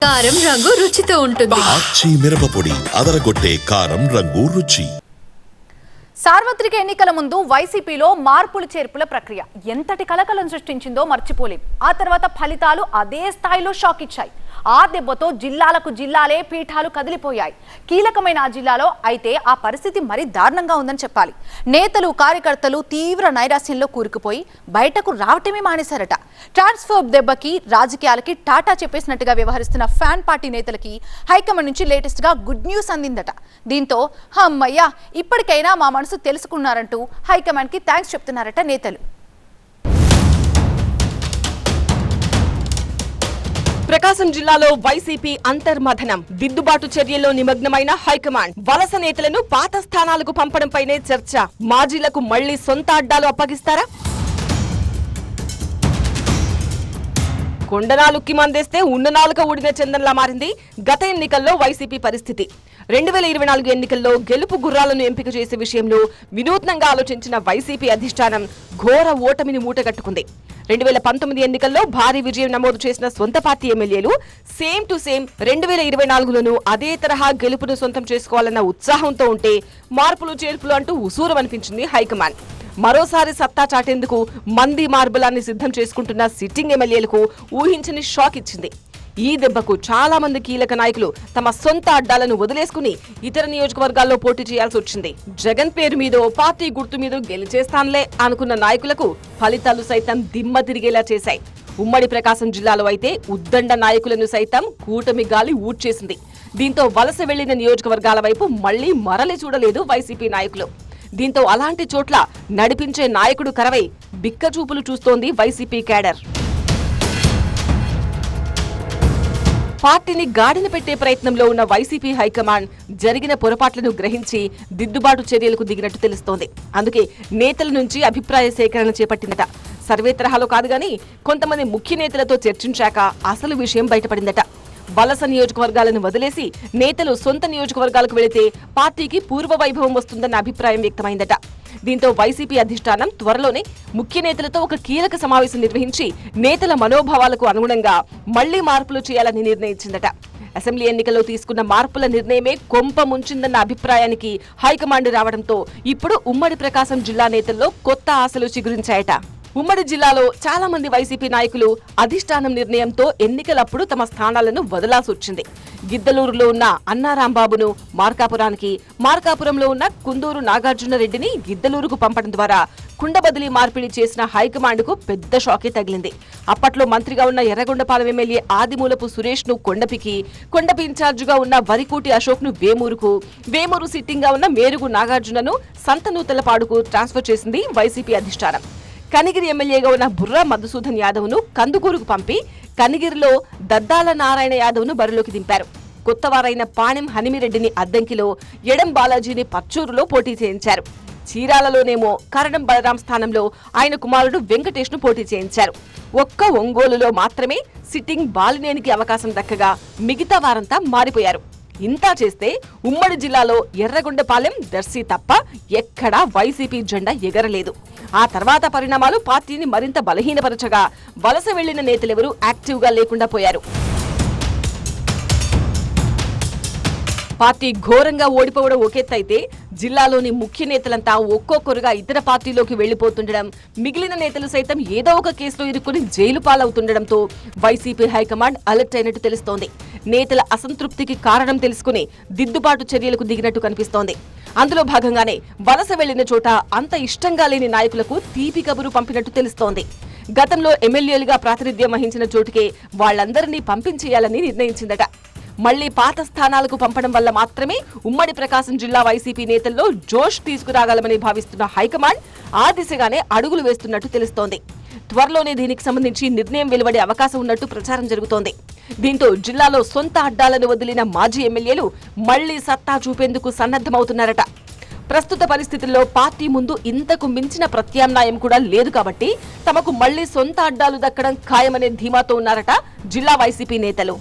కారం రంగు రుచితో ఉంటుంది. ఆచి మిరపపొడి అదరగొట్టే కారం రంగు రుచి. సార్వత్రిక ఎన్నికల ముందు వైసీపీలో మార్పులు చేర్పుల ప్రక్రియ ఎంతటి కలకలం సృష్టించిందో మర్చిపోలేం. ఆ తర్వాత ఫలితాలు అదే స్థాయిలో షాక్ ఇచ్చాయి. ఆ దెబ్బతో జిల్లాలకు జిల్లాలే పీఠాలు కదిలిపోయాయి. కీలకమైన ఆ జిల్లాలో అయితే ఆ పరిస్థితి మరీ దారుణంగా ఉందని చెప్పాలి. నేతలు కార్యకర్తలు తీవ్ర నైరాశ్యంలో కూరుకుపోయి బయటకు రావటమే మానేశారట. ట్రాన్స్ఫర్ దెబ్బకి రాజకీయాలకి టాటా చెప్పేసినట్టుగా వ్యవహరిస్తున్న ఫ్యాన్ పార్టీ నేతలకి హైకమాండ్ నుంచి లేటెస్ట్ గా గుడ్ న్యూస్ అందిందట. దీంతో అమ్మయ్యా ఇప్పటికైనా మా మనసు తెలుసుకున్నారంటూ హైకమాండ్ కి థ్యాంక్స్ చెప్తున్నారట నేతలు. ప్రకాశం జిల్లాలో వైసీపీ అంతర్మథనం, దిద్దుబాటు చర్యల్లో నిమగ్నమైన హైకమాండ్. వలస నేతలను పాత స్థానాలకు పంపడంపైనే చర్చ. మాజీలకు మళ్లీ సొంత అడ్డాలు అప్పగిస్తారా? కొండనాలుక్కి మందేస్తే ఉన్న నాలుక ఊడిన చందన్లా మారింది గత ఎన్నికల్లో వైసీపీ పరిస్థితి. 2024 ఎన్నికల్లో గెలుపు గుర్రాలను ఎంపిక చేసే విషయంలో వినూత్నంగా ఆలోచించిన వైసీపీ అధిష్టానం ఘోర ఓటమిని మూటగట్టుకుంది. 2019 ఎన్నికల్లో భారీ విజయం నమోదు చేసిన సొంత పార్టీ ఎమ్మెల్యేలు సేమ్ టు సేమ్ 2024లోనూ అదే తరహా గెలుపును సొంతం చేసుకోవాలన్న ఉత్సాహంతో ఉంటే మార్పులు చేర్పులు అంటూ ఉసూరమనిపించింది హైకమాండ్. మరోసారి సత్తా చాటేందుకు మంది మార్బలాన్ని సిద్ధం చేసుకుంటున్న సిట్టింగ్ ఎమ్మెల్యేలకు ఊహించని షాక్ ఇచ్చింది. ఈ దెబ్బకు చాలా మంది కీలక నాయకులు తమ సొంత అడ్డాలను వదిలేసుకుని ఇతర నియోజకవర్గాల్లో పోటీ చేయాల్సి వచ్చింది. జగన్ పేరు మీదో పార్టీ గుర్తు మీదో గెలిచేస్తాన్లే అనుకున్న నాయకులకు ఫలితాలు సైతం దిమ్మ తిరిగేలా చేశాయి. ఉమ్మడి ప్రకాశం జిల్లాలో అయితే ఉద్దండ నాయకులను సైతం కూటమి గాలి ఊడ్చేసింది. దీంతో వలస వెళ్లిన నియోజకవర్గాల వైపు మళ్లీ మరలి చూడలేదు వైసీపీ నాయకులు. దీంతో అలాంటి చోట్ల నడిపించే నాయకుడు కరవై బిక్కచూపులు చూస్తోంది వైసీపీ క్యాడర్. పార్టీని గాడిన పెట్టే ప్రయత్నంలో ఉన్న వైసీపీ హైకమాండ్ జరిగిన పొరపాట్లను గ్రహించి దిద్దుబాటు చర్యలకు దిగినట్టు తెలుస్తోంది. అందుకే నేతల నుంచి అభిప్రాయ సేకరణ చేపట్టిందట. సర్వే తరహాలో కాదు గానీ కొంతమంది ముఖ్య నేతలతో చర్చించాక అసలు విషయం బయటపడిందట. వలస నియోజకవర్గాలను వదిలేసి నేతలు సొంత నియోజకవర్గాలకు వెళితే పార్టీకి పూర్వ వైభవం వస్తుందన్న అభిప్రాయం వ్యక్తమైందట. దీంతో వైసీపీ అధిష్టానం త్వరలోనే ముఖ్య నేతలతో ఒక కీలక సమావేశం నిర్వహించి నేతల మనోభావాలకు అనుగుణంగా మళ్లీ మార్పులు చేయాలని నిర్ణయించిందట. అసెంబ్లీ ఎన్నికల్లో తీసుకున్న మార్పుల నిర్ణయమే కొంప ముంచిందన్న అభిప్రాయానికి హైకమాండ్ రావడంతో ఇప్పుడు ఉమ్మడి ప్రకాశం జిల్లా నేతల్లో కొత్త ఆశలు చిగురించాయట. ఉమ్మడి జిల్లాలో చాలా మంది వైసీపీ నాయకులు అధిష్టానం నిర్ణయంతో ఎన్నికలప్పుడు తమ స్థానాలను వదలాల్సి వచ్చింది. గిద్దలూరులో ఉన్న అన్నారాంబాబును మార్కాపురానికి, మార్కాపురంలో ఉన్న కుందూరు నాగార్జున రెడ్డిని గిద్దలూరుకు పంపడం ద్వారా కుండబదిలీ మార్పిడి చేసిన హైకమాండ్కు పెద్ద షాకే తగిలింది. అప్పట్లో మంత్రిగా ఉన్న ఎర్రగొండపాలెం ఎమ్మెల్యే ఆదిమూలపు సురేష్ ను కొండపి ఇన్ఛార్జిగా ఉన్న వరికోటి అశోక్ ను వేమూరు సిట్టింగ్ గా ఉన్న మేరుగు నాగార్జునను సంతనూతలపాడుకు ట్రాన్స్ఫర్ చేసింది వైసీపీ అధిష్టానం. కనిగిరి ఎమ్మెల్యేగా ఉన్న బుర్రా మధుసూదన్ యాదవ్ ను కందుకూరుకు పంపి కనిగిరిలో దద్దాల నారాయణ యాదవ్ ను బరిలోకి దింపారు. కొత్తవారైన పాణెం హనిమిరెడ్డిని అద్దంకిలో, ఎడం బాలాజీని పచ్చూరులో పోటీ చేయించారు. చీరాలలోనేమో కరణం బలరాం స్థానంలో ఆయన కుమారుడు వెంకటేష్ ను పోటీ చేయించారు. ఒక్క ఒంగోలులో మాత్రమే సిట్టింగ్ బాలినేనికి అవకాశం దక్కగా మిగతా వారంతా మారిపోయారు. ఇంతా చేస్తే ఉమ్మడి జిల్లాలో ఎర్రగొండపాలెం, దర్శి తప్ప ఎక్కడా వైసీపీ జెండా ఎగరలేదు. ఆ తర్వాత పరిణామాలు పార్టీని మరింత బలహీనపరచగా వలస వెళ్లిన నేతలెవరూ యాక్టివ్ గా లేకుండా పోయారు. పార్టీ ఘోరంగా ఓడిపోవడం ఒకెత్తైతే జిల్లాలోని ముఖ్య నేతలంతా ఒక్కొక్కరుగా ఇతర పార్టీలోకి వెళ్లిపోతుండడం, మిగిలిన నేతలు సైతం ఏదో ఒక కేసులో ఇరుక్కుని జైలు పాలవుతుండడంతో వైసీపీ హైకమాండ్ అలర్ట్ అయినట్టు తెలుస్తోంది. నేతల అసంతృప్తికి కారణం తెలుసుకుని దిద్దుబాటు చర్యలకు దిగినట్టు కనిపిస్తోంది. అందులో భాగంగానే వలస వెళ్లిన చోట అంత ఇష్టంగా లేని నాయకులకు తీపి కబురు పంపినట్టు తెలుస్తోంది. గతంలో ఎమ్మెల్యేలుగా ప్రాతినిధ్యం వహించిన చోటుకే వాళ్లందరినీ పంపించేయాలని నిర్ణయించిందట. మళ్లీ పాత స్థానాలకు పంపడం వల్ల మాత్రమే ఉమ్మడి ప్రకాశం జిల్లా వైసీపీ నేతల్లో జోష్ తీసుకురాగలమని భావిస్తున్న హైకమాండ్ ఆ దిశగానే అడుగులు వేస్తున్నట్టు తెలుస్తోంది. త్వరలోనే దీనికి సంబంధించి నిర్ణయం వెలువడే అవకాశం ఉన్నట్టు ప్రచారం జరుగుతోంది. దీంతో జిల్లాలో సొంత అడ్డాలను వదిలిన మాజీ ఎమ్మెల్యేలు మళ్లీ సత్తా చూపేందుకు సన్నద్దమవుతున్నారట. ప్రస్తుత పరిస్థితుల్లో పార్టీ ముందు ఇంతకు మించిన ప్రత్యామ్నాయం కూడా లేదు కాబట్టి తమకు మళ్లీ సొంత అడ్డాలు దక్కడం ఖాయమనే ధీమాతో ఉన్నారట జిల్లా వైసీపీ నేతలు.